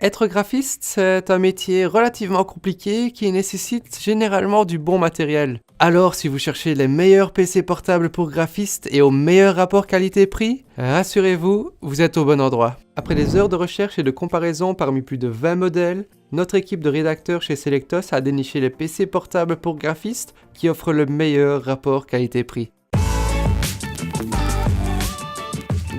Être graphiste, c'est un métier relativement compliqué qui nécessite généralement du bon matériel. Alors si vous cherchez les meilleurs PC portables pour graphistes et au meilleur rapport qualité-prix, rassurez-vous, vous êtes au bon endroit. Après des heures de recherche et de comparaison parmi plus de 20 modèles, notre équipe de rédacteurs chez Selectos a déniché les PC portables pour graphistes qui offrent le meilleur rapport qualité-prix.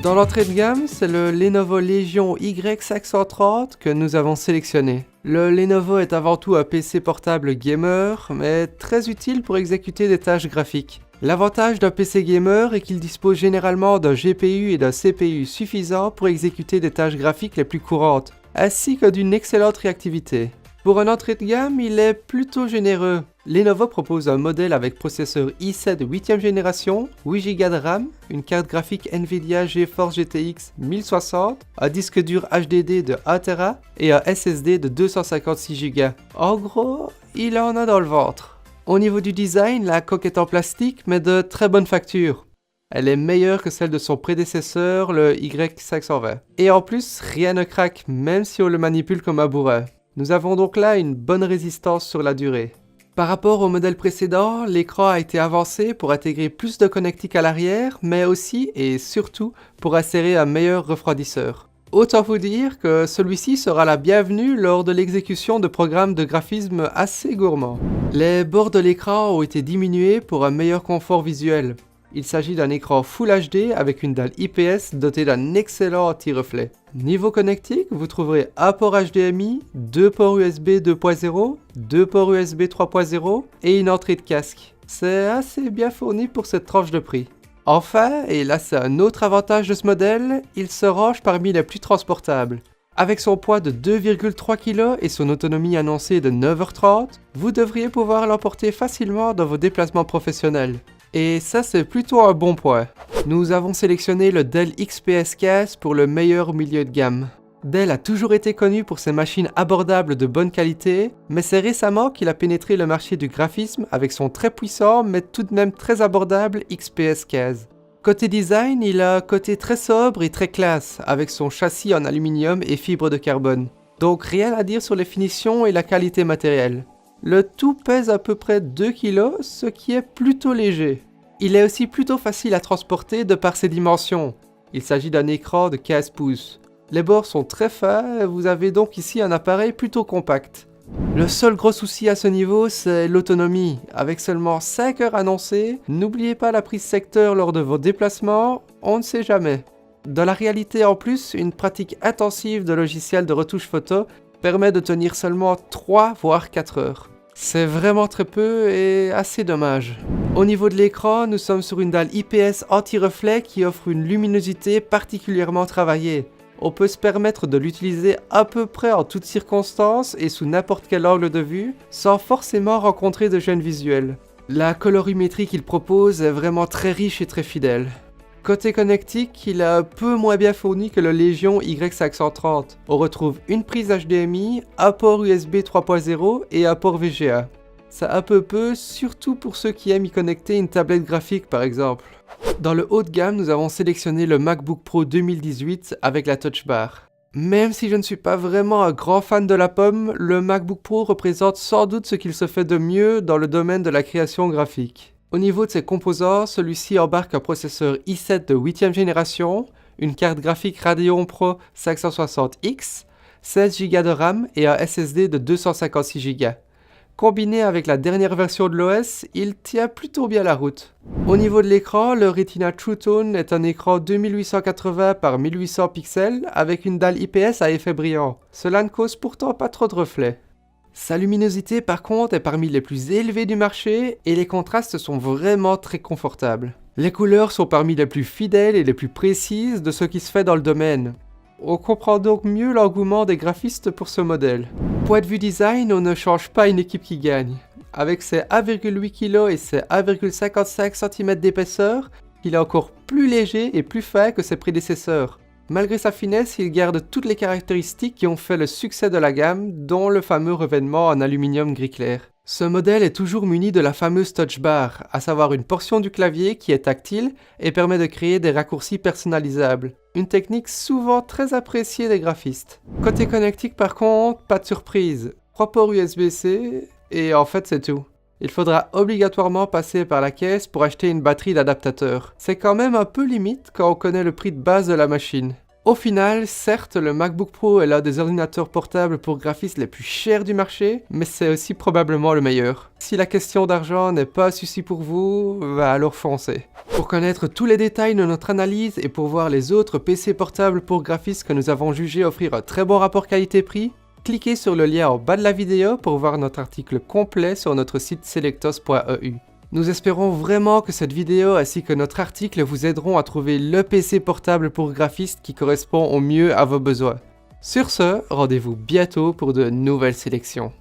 Dans l'entrée de gamme, c'est le Lenovo Legion Y530 que nous avons sélectionné. Le Lenovo est avant tout un PC portable gamer, mais très utile pour exécuter des tâches graphiques. L'avantage d'un PC gamer est qu'il dispose généralement d'un GPU et d'un CPU suffisants pour exécuter des tâches graphiques les plus courantes, ainsi que d'une excellente réactivité. Pour une entrée de gamme, il est plutôt généreux. Lenovo propose un modèle avec processeur i7 de 8ème génération, 8Go de RAM, une carte graphique Nvidia GeForce GTX 1060, un disque dur HDD de 1TB et un SSD de 256Go. En gros, il en a dans le ventre. Au niveau du design, la coque est en plastique mais de très bonne facture. Elle est meilleure que celle de son prédécesseur, le Y520. Et en plus, rien ne craque, même si on le manipule comme un bourrin. Nous avons donc là une bonne résistance sur la durée. Par rapport au modèle précédent, l'écran a été avancé pour intégrer plus de connectique à l'arrière, mais aussi et surtout pour insérer un meilleur refroidisseur. Autant vous dire que celui-ci sera la bienvenue lors de l'exécution de programmes de graphisme assez gourmands. Les bords de l'écran ont été diminués pour un meilleur confort visuel. Il s'agit d'un écran Full HD avec une dalle IPS dotée d'un excellent anti-reflet. Niveau connectique, vous trouverez un port HDMI, 2 ports USB 2.0, 2 ports USB 3.0 et une entrée de casque. C'est assez bien fourni pour cette tranche de prix. Enfin, et là c'est un autre avantage de ce modèle, il se range parmi les plus transportables. Avec son poids de 2,3 kg et son autonomie annoncée de 9h30, vous devriez pouvoir l'emporter facilement dans vos déplacements professionnels. Et ça c'est plutôt un bon point. Nous avons sélectionné le Dell XPS 15 pour le meilleur milieu de gamme. Dell a toujours été connu pour ses machines abordables de bonne qualité, mais c'est récemment qu'il a pénétré le marché du graphisme avec son très puissant mais tout de même très abordable XPS 15. Côté design, il a un côté très sobre et très classe, avec son châssis en aluminium et fibre de carbone. Donc rien à dire sur les finitions et la qualité matérielle. Le tout pèse à peu près 2 kg, ce qui est plutôt léger. Il est aussi plutôt facile à transporter de par ses dimensions. Il s'agit d'un écran de 15 pouces. Les bords sont très fins et vous avez donc ici un appareil plutôt compact. Le seul gros souci à ce niveau, c'est l'autonomie. Avec seulement 5 heures annoncées, n'oubliez pas la prise secteur lors de vos déplacements, on ne sait jamais. Dans la réalité en plus, une pratique intensive de logiciels de retouche photo permet de tenir seulement 3 voire 4 heures. C'est vraiment très peu et assez dommage. Au niveau de l'écran, nous sommes sur une dalle IPS anti-reflet qui offre une luminosité particulièrement travaillée. On peut se permettre de l'utiliser à peu près en toutes circonstances et sous n'importe quel angle de vue, sans forcément rencontrer de gêne visuelle. La colorimétrie qu'il propose est vraiment très riche et très fidèle. Côté connectique, il est un peu moins bien fourni que le Legion Y530. On retrouve une prise HDMI, un port USB 3.0 et un port VGA. Ça un peu, surtout pour ceux qui aiment y connecter une tablette graphique par exemple. Dans le haut de gamme, nous avons sélectionné le MacBook Pro 2018 avec la Touch Bar. Même si je ne suis pas vraiment un grand fan de la pomme, le MacBook Pro représente sans doute ce qu'il se fait de mieux dans le domaine de la création graphique. Au niveau de ses composants, celui-ci embarque un processeur i7 de 8ème génération, une carte graphique Radeon Pro 560X, 16Go de RAM et un SSD de 256Go. Combiné avec la dernière version de l'OS, il tient plutôt bien la route. Au niveau de l'écran, le Retina True Tone est un écran 2880 par 1800 pixels avec une dalle IPS à effet brillant. Cela ne cause pourtant pas trop de reflets. Sa luminosité par contre est parmi les plus élevées du marché et les contrastes sont vraiment très confortables. Les couleurs sont parmi les plus fidèles et les plus précises de ce qui se fait dans le domaine. On comprend donc mieux l'engouement des graphistes pour ce modèle. Point de vue design, on ne change pas une équipe qui gagne. Avec ses 1,8 kg et ses 1,55 cm d'épaisseur, il est encore plus léger et plus fin que ses prédécesseurs. Malgré sa finesse, il garde toutes les caractéristiques qui ont fait le succès de la gamme, dont le fameux revêtement en aluminium gris clair. Ce modèle est toujours muni de la fameuse touch bar, à savoir une portion du clavier qui est tactile et permet de créer des raccourcis personnalisables. Une technique souvent très appréciée des graphistes. Côté connectique par contre, pas de surprise. 3 ports USB-C et en fait c'est tout. Il faudra obligatoirement passer par la caisse pour acheter une batterie d'adaptateur. C'est quand même un peu limite quand on connaît le prix de base de la machine. Au final, certes, le MacBook Pro est l'un des ordinateurs portables pour graphistes les plus chers du marché, mais c'est aussi probablement le meilleur. Si la question d'argent n'est pas un souci pour vous, alors foncez. Pour connaître tous les détails de notre analyse et pour voir les autres PC portables pour graphistes que nous avons jugé offrir un très bon rapport qualité-prix, cliquez sur le lien en bas de la vidéo pour voir notre article complet sur notre site selectos.eu. Nous espérons vraiment que cette vidéo ainsi que notre article vous aideront à trouver le PC portable pour graphistes qui correspond au mieux à vos besoins. Sur ce, rendez-vous bientôt pour de nouvelles sélections.